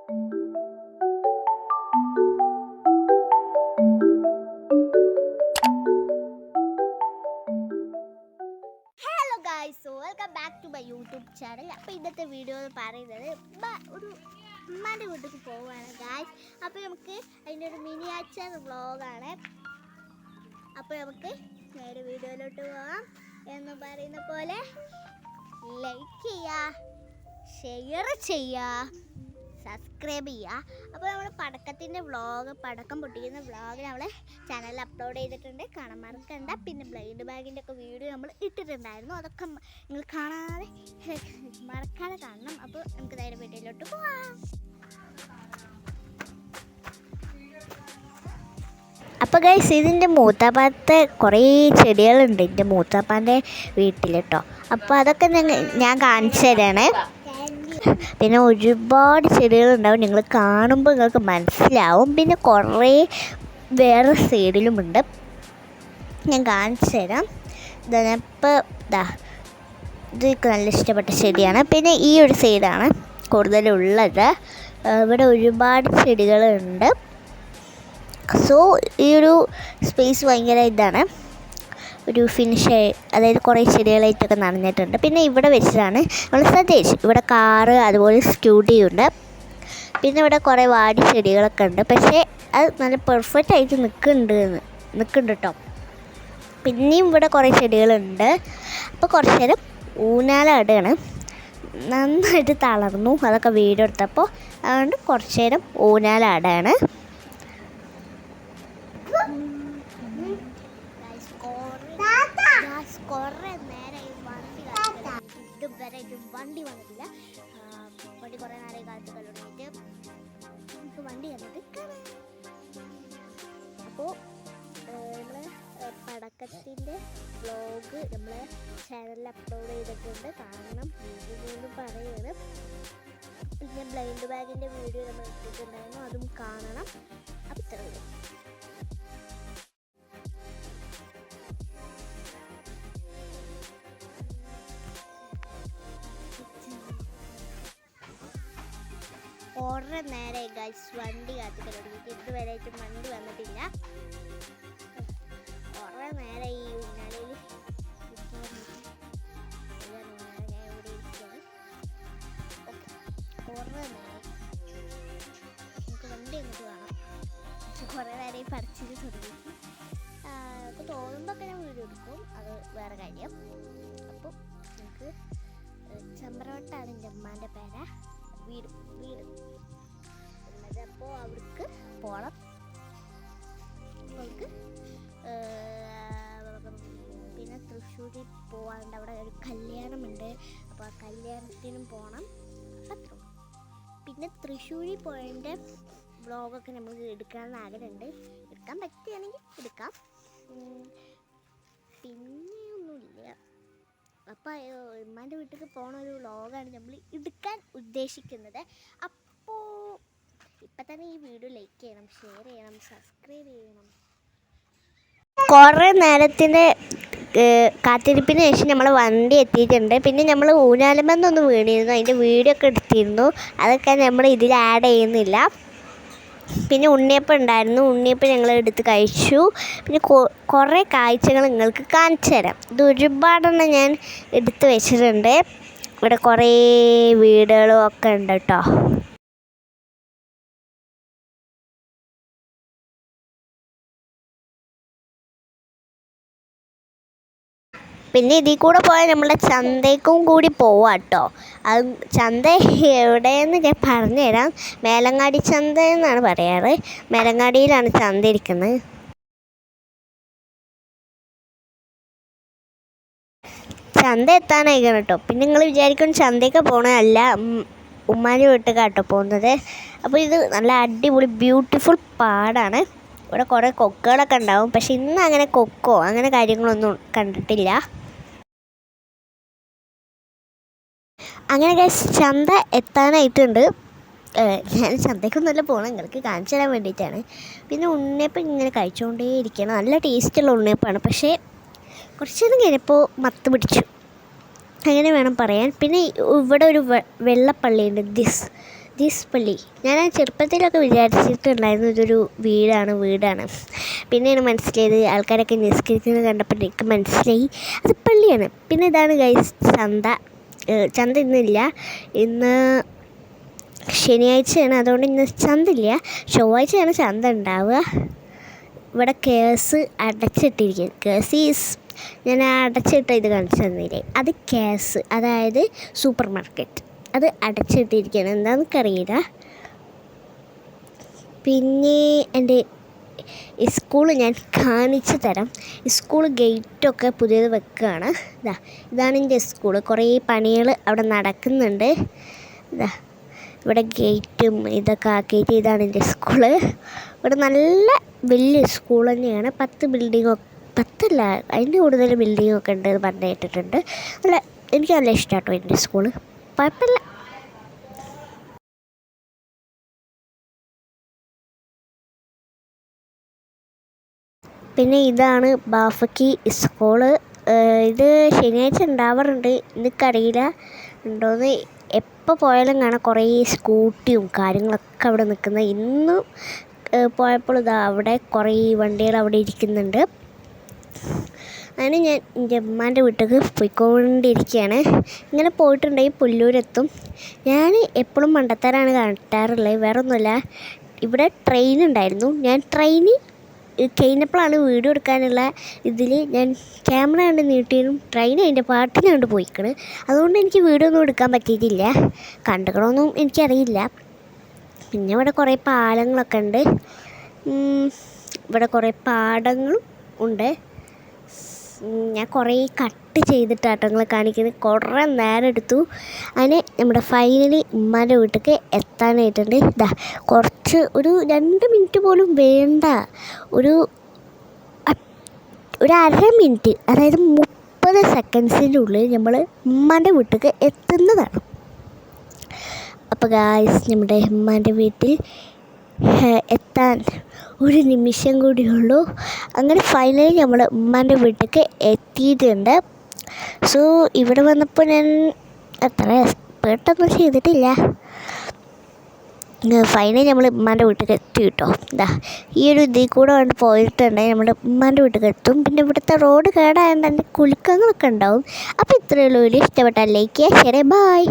So welcome back to my YouTube channel. അപ്പോൾ ഇന്നത്തെ video എന്ന് പറയുന്നത് ഒരു ഉമ്മാൻ്റെ വീട്ടിലേക്ക് പോവുകയാണ് ഗായ്സ്. അപ്പോൾ നമുക്ക് അതിൻ്റെ ഒരു മിനിയേച്ചർ വ്ളോഗാണ്. അപ്പോൾ നമുക്ക് നേരെ വീഡിയോയിലോട്ട് പോകാം. എന്ന് പറയുന്ന പോലെ ലൈക്ക് ചെയ്യുക, ഷെയർ ചെയ്യുക, സബ്സ്ക്രൈബ് ചെയ്യുക. അപ്പോൾ നമ്മൾ പടക്കത്തിൻ്റെ വ്ളോഗ്, പടക്കം പൊട്ടിക്കുന്ന വ്ളോഗ് നമ്മൾ ചാനലിൽ അപ്ലോഡ് ചെയ്തിട്ടുണ്ട്, കാണാൻ മറക്കണ്ട. പിന്നെ ബ്ലൈൻഡ് ബാഗിൻ്റെ ഒക്കെ വീഡിയോ നമ്മൾ ഇട്ടിട്ടുണ്ടായിരുന്നു, അതൊക്കെ നിങ്ങൾ മറക്കാതെ കാണണം. അപ്പോൾ നമുക്ക് നേരെ വീഡിയോയിലോട്ട് പോവാം. അപ്പോൾ ഗൈസ്, ഇതിൻ്റെ മൂത്താപ്പാത്തെ കുറേ ചെടികളുണ്ട് എൻ്റെ മൂത്താപ്പാൻ്റെ വീട്ടിൽ കേട്ടോ. അപ്പോൾ അതൊക്കെ ഞാൻ കാണിച്ചു തരാണ്. പിന്നെ ഒരുപാട് ചെടികളുണ്ടാവും, നിങ്ങൾ കാണുമ്പോൾ നിങ്ങൾക്ക് മനസ്സിലാവും. പിന്നെ കുറേ വേറെ സൈഡിലുമുണ്ട്, ഞാൻ കാണിച്ചു തരാം. ഇപ്പോൾ ഇത് നല്ല ഇഷ്ടപ്പെട്ട ചെടിയാണ്. പിന്നെ ഈ ഒരു സൈഡാണ് കൂടുതലുള്ളത്. ഇവിടെ ഒരുപാട് ചെടികളുണ്ട്. സോ ഈ ഒരു സ്പേസ് ഭയങ്കര ഇതാണ്, ഒരു ഫിനിഷ്, അതായത് കുറേ ചെടികളായിട്ടൊക്കെ നടന്നിട്ടുണ്ട്. പിന്നെ ഇവിടെ വെച്ചിട്ടാണ് നമ്മൾ ശ്രദ്ധിച്ചു, ഇവിടെ കാറ് അതുപോലെ സ്കൂട്ടിയുണ്ട്. പിന്നെ ഇവിടെ കുറേ വാടി ചെടികളൊക്കെ ഉണ്ട്, പക്ഷേ അത് നല്ല പെർഫെക്റ്റ് ആയിട്ട് നിൽക്കുന്നുണ്ട് കേട്ടോ. പിന്നെയും ഇവിടെ കുറേ ചെടികളുണ്ട്. അപ്പോൾ കുറച്ച് നേരം ഊഞ്ഞാലാടുകയാണ്, നന്നായിട്ട് തളർന്നു, അതൊക്കെ വീഡിയോ എടുത്തപ്പോൾ. അതുകൊണ്ട് കുറച്ച് നേരം ഊഞ്ഞാലാടാണ്. കുറേ നേരം വണ്ടി വന്നിട്ടില്ല. വണ്ടി കുറേ നേരം കാലത്ത് കല്ലുണ്ടായിട്ട് നമുക്ക് വണ്ടി വന്നിട്ട്. അപ്പോൾ നമ്മൾ പടക്കത്തിൻ്റെ വ്ളോഗ് നമ്മളെ ചാനലിൽ അപ്ലോഡ് ചെയ്തിട്ടുണ്ട്, കാണണം. വീണ്ടും പറയുകയാണ്. പിന്നെ ബ്ലൈൻഡ് ബാഗിൻ്റെ വീഡിയോ നമ്മൾ ഇട്ടിട്ടുണ്ടായിരുന്നു, അതും കാണണം. അപ്പോൾ ഇത്ര വീഡിയോ. കുറേ നേരമായി ഗൈസ് വണ്ടി കാത്തിക്കാൻ തുടങ്ങിയിട്ട്, ഇതുവരെയായിട്ടും വണ്ടി വന്നിട്ടില്ല. കുറേ നേരം ഈ ഊഞ്ഞാലയിൽ ഞാൻ ഇവിടെ ഇരിക്കുകയാണ്. ഓക്കെ, കുറേ നേരം നമുക്ക് വണ്ടി എന്നിട്ട് വേണം. കുറേ നേരം ഈ പഠിച്ചിട്ട് തുടങ്ങിയിട്ട് നമുക്ക് തോന്നുമ്പോൾ ഞാൻ വീഡിയോ എടുക്കും, അത് വേറെ കാര്യം. അപ്പോൾ നമുക്ക് ചമ്പ്രവട്ടാണ് എൻ്റെ അമ്മാൻ്റെ പേര, വീട് ഉള്ളത്. അപ്പോൾ അവർക്ക് പോകണം. അവർക്ക് പിന്നെ തൃശ്ശൂരിൽ പോകാണ്ട്, അവിടെ ഒരു കല്യാണമുണ്ട്, അപ്പോൾ ആ കല്യാണത്തിനും പോകണം. അത്ര. പിന്നെ തൃശ്ശൂരിൽ പോയതിൻ്റെ വ്ളോഗൊക്കെ നമുക്ക് എടുക്കാമെന്ന് ആഗ്രഹമുണ്ട്, എടുക്കാൻ പറ്റുകയാണെങ്കിൽ എടുക്കാം. പിന്നെ ഒന്നുമില്ല. അപ്പോൾ ഉമ്മാൻ്റെ വീട്ടിലേക്ക് പോകണ ഒരു വ്ളോഗാണ് നമ്മൾ എടുക്കാൻ ഉദ്ദേശിക്കുന്നത്. അപ്പോൾ ഇപ്പം തന്നെ ഈ വീഡിയോ ലൈക്ക് ചെയ്യണം, ഷെയർ ചെയ്യണം, സബ്സ്ക്രൈബ് ചെയ്യണം. കുറേ നേരത്തിൻ്റെ കാത്തിരിപ്പിന് ശേഷം നമ്മൾ വണ്ടി എത്തിയിട്ടുണ്ട്. പിന്നെ നമ്മൾ ഊഞ്ഞാലുമെന്നൊന്ന് വീണിരുന്നു, അതിൻ്റെ വീഡിയോ ഒക്കെ എടുത്തിരുന്നു, അതൊക്കെ നമ്മൾ ഇതിൽ ആഡ് ചെയ്യുന്നില്ല. പിന്നെ ഉണ്ണിയപ്പം ഉണ്ടായിരുന്നു, ഉണ്ണിയപ്പം ഞങ്ങൾ എടുത്ത് കഴിച്ചു. പിന്നെ കുറേ കാഴ്ചകൾ നിങ്ങൾക്ക് കാണിച്ചു തരാം. ഇത് ഒരുപാടെണ്ണം ഞാൻ എടുത്ത് വെച്ചിട്ടുണ്ട്. ഇവിടെ കുറേ വീടുകളും ഒക്കെ ഉണ്ട് കേട്ടോ. പിന്നെ ഇതിൽ കൂടെ പോയാൽ നമ്മുടെ ചന്തയ്ക്കും കൂടി പോവാം കേട്ടോ. അത് ചന്ത എവിടെയെന്ന് ഞാൻ പറഞ്ഞുതരാം. മേലങ്ങാടി ചന്ത എന്നാണ് പറയാറ്, മേലങ്ങാടിയിലാണ് ചന്ത ഇരിക്കുന്നത്. ചന്ത എത്താനായിക്കണം കേട്ടോ. പിന്നെ നിങ്ങൾ വിചാരിക്കും ചന്തയൊക്കെ പോകണമല്ല, ഉമ്മാൻ്റെ വീട്ടിലേക്കാട്ടോ പോകുന്നത്. അപ്പോൾ ഇത് നല്ല അടിപൊളി ബ്യൂട്ടിഫുൾ പാടാണ്. ഇവിടെ കുറേ കൊക്കുകളൊക്കെ ഉണ്ടാവും, പക്ഷെ ഇന്ന് അങ്ങനെ കൊക്കോ അങ്ങനെ കാര്യങ്ങളൊന്നും കണ്ടിട്ടില്ല. അങ്ങനെ ഗൈസ്, ചന്ത എത്താനായിട്ടുണ്ട്. ഞാൻ ചന്തയ്ക്കൊന്നുമല്ല പോകണം, നിങ്ങൾക്ക് കാണിച്ചു തരാൻ വേണ്ടിയിട്ടാണ്. പിന്നെ ഉണ്ണിയപ്പം ഇങ്ങനെ കഴിച്ചുകൊണ്ടേ ഇരിക്കണം, നല്ല ടേസ്റ്റുള്ള ഉണ്ണിയപ്പമാണ്. പക്ഷേ കുറച്ച് നേരം കഴിഞ്ഞപ്പോൾ മത്ത് പിടിച്ചു, അങ്ങനെ വേണം പറയാൻ. പിന്നെ ഇവിടെ ഒരു വെള്ളപ്പള്ളിയുണ്ട്, ദിസ് പള്ളി ഞാൻ ചെറുപ്പത്തിലൊക്കെ വിചാരിച്ചിട്ടുണ്ടായിരുന്നു ഇതൊരു വീടാണ്. പിന്നെയാണ് മനസ്സിലായത്, ആൾക്കാരൊക്കെ നിസ്കരിക്കുന്നത് കണ്ടപ്പോൾ എനിക്ക് മനസ്സിലായി അത് പള്ളിയാണ്. പിന്നെ ഇതാണ് ഗൈസ് ചന്ത ഇന്നില്ല, ഇന്ന് ശനിയാഴ്ചയാണ്, അതുകൊണ്ട് ഇന്ന് ചന്തയില്ല. ചൊവ്വാഴ്ചയാണ് ചന്ത ഉണ്ടാവുക. ഇവിടെ കേസ് അടച്ചിട്ടിരിക്കും. കേസ് ഞാൻ അടച്ചിട്ട ഇത് കാണിച്ചു തന്നില്ലേ, അത് കേസ്, അതായത് സൂപ്പർ മാർക്കറ്റ്, അത് അടച്ചിട്ടിരിക്കുകയാണ്. എന്താണെന്നറിയില്ല. പിന്നെ എൻ്റെ സ്കൂൾ ഞാൻ കാണിച്ചു തരാം. സ്കൂൾ ഗേറ്റൊക്കെ പുതിയത് വെക്കുകയാണ്. ഇതാണ് എൻ്റെ സ്കൂൾ. കുറേ പണികൾ അവിടെ നടക്കുന്നുണ്ട്. ഇവിടെ ഗേറ്റും ഇതൊക്കെ ആക്കിയിട്ട് ഇതാണ് എൻ്റെ സ്കൂള്. ഇവിടെ നല്ല വലിയ സ്കൂൾ തന്നെയാണ്. 10 അതിൻ്റെ കൂടുതൽ ബിൽഡിങ്ങൊക്കെ ഉണ്ട് പറഞ്ഞു കേട്ടിട്ടുണ്ട്. എനിക്ക് നല്ല ഇഷ്ടമാട്ടോ എൻ്റെ സ്കൂള്, കുഴപ്പമില്ല. പിന്നെ ഇതാണ് ബാഫക്കി സ്കൂള്. ഇത് ശനിയാഴ്ച ഉണ്ടാവാറുണ്ട്, എനിക്കറിയില്ല ഉണ്ടോയെന്ന്. എപ്പോൾ പോയാലും കാണാം കുറേ സ്കൂട്ടിയും കാര്യങ്ങളൊക്കെ അവിടെ നിൽക്കുന്നത്. ഇന്നും പോയപ്പോൾ അവിടെ കുറേ വണ്ടികൾ അവിടെ ഇരിക്കുന്നുണ്ട്. അങ്ങനെ ഞാൻ എൻ്റെ ഉമ്മാൻ്റെ വീട്ടിലേക്ക് പോയിക്കൊണ്ടിരിക്കുകയാണ്. ഇങ്ങനെ പോയിട്ടുണ്ടെങ്കിൽ പുല്ലൂരെത്തും. ഞാൻ എപ്പോഴും മണ്ടത്തരാണ് കാട്ടാറുള്ളത്, വേറെ ഒന്നുമില്ല. ഇവിടെ ട്രെയിൻ ഉണ്ടായിരുന്നു. ഞാൻ ട്രെയിന് കഴിഞ്ഞപ്പോഴാണ് വീഡിയോ എടുക്കാനുള്ള ഇതിൽ ഞാൻ ക്യാമറ കണ്ട് നീട്ടിയും ട്രെയിൻ അതിൻ്റെ പാട്ടിന് കണ്ട് പോയിക്കണ്. അതുകൊണ്ട് എനിക്ക് വീഡിയോ ഒന്നും എടുക്കാൻ പറ്റിയിട്ടില്ല. കണ്ടുക്കണമെന്നും എനിക്കറിയില്ല. പിന്നെ ഇവിടെ കുറേ പാലങ്ങളൊക്കെ ഉണ്ട്. ഇവിടെ കുറേ പാടങ്ങളും ഉണ്ട്. ഞാൻ കുറേ കട്ട് ചെയ്തിട്ടാട്ടങ്ങൾ കാണിക്കുന്നത്, കുറേ നേരം എടുത്തു. അങ്ങനെ നമ്മുടെ ഫൈനലി ഉമ്മാൻ്റെ വീട്ടിലേക്ക് എത്താനായിട്ടുണ്ട്. കുറച്ച് ഒരു 2 മിനിറ്റ് പോലും വേണ്ട, ഒരു അര മിനിറ്റ്, അതായത് 30 സെക്കൻഡ്സിൻ്റെ ഉള്ളിൽ നമ്മൾ ഉമ്മാൻ്റെ വീട്ടിലേക്ക് എത്തുന്നതാണ്. അപ്പോൾ ഗായ്സ്, നമ്മുടെ ഉമ്മാൻ്റെ വീട്ടിൽ എത്താൻ ഒരു നിമിഷം കൂടിയുള്ളൂ. അങ്ങനെ ഫൈനലി നമ്മൾ ഉമ്മാൻ്റെ വീട്ടിലേക്ക് എത്തിയിട്ടുണ്ട്. സോ ഇവിടെ വന്നപ്പോൾ ഞാൻ അത്ര എക്സ്പേർട്ടൊന്നും ചെയ്തിട്ടില്ല. ഫൈനലി നമ്മൾ ഉമ്മാൻ്റെ വീട്ടിലേക്ക് എത്തി കേട്ടോ. ഈ ഒരു ഇതിൽ കൂടെ കൊണ്ട് പോയിട്ടുണ്ടെങ്കിൽ നമ്മൾ ഉമ്മാൻ്റെ വീട്ടിലേക്ക് എത്തും. പിന്നെ ഇവിടുത്തെ റോഡ് കേടായതുകൊണ്ട് തന്നെ കുലുക്കങ്ങളൊക്കെ ഉണ്ടാവും. അപ്പോൾ ഇത്രയേ ഉള്ളൂ. വീഡിയോ ഇഷ്ടപ്പെട്ടാൽ ലൈക്ക് ചെയ്യുക, ഷെയർ ചെയ്യുക. ബൈ.